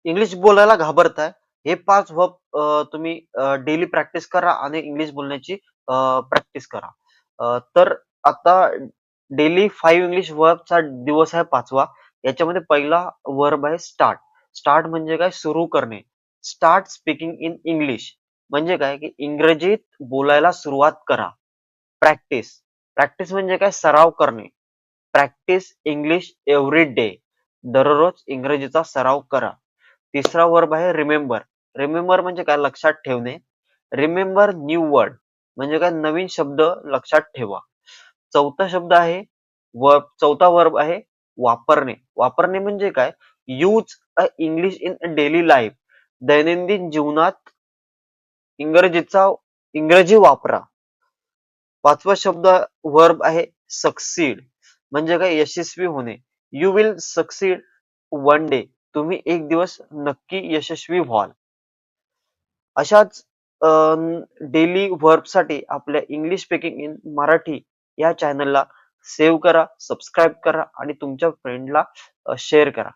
English बोलायला घाबरताय, हे 5 verb तुम्ही डेली प्रॅक्टिस करा आणि इंग्लिश बोलण्याची प्रॅक्टिस करा. तर आता डेली 5 इंग्लिश वर्बचा दिवस आहे 5वा. याच्यामध्ये पहिला वर्ब आहे स्टार्ट. स्टार्ट म्हणजे काय? सुरू करणे. स्टार्ट स्पीकिंग इन इंग्लिश म्हणजे काय? की इंग्रजीत बोलायला सुरुवात करा. प्रॅक्टिस. प्रॅक्टिस म्हणजे काय? सराव करणे. Practice English every day. दररोज इंग्रजीचा सराव करा. तिसरा वर्ब आहे रिमेंबर. रिमेंबर म्हणजे काय? लक्षात ठेवणे. रिमेंबर न्यू वर्ड म्हणजे काय? नवीन शब्द लक्षात ठेवा. चौथा वर्ब आहे वापरणे. वापरणे म्हणजे काय? Use a English in daily life. दैनंदिन जीवनात इंग्रजीचा इंग्रजी वापरा. पाचवा शब्द वर्ब आहे सक्सीड म्हणजे काय? यशस्वी होणे. You will succeed one day. तुम्ही एक दिवस नक्की यशस्वी व्हाल. अशाच डेली साठी आपल्या इंग्लिश स्पीकिंग इन मराठी या चॅनलला सेव्ह करा, सबस्क्राईब करा आणि तुमच्या फ्रेंडला शेअर करा.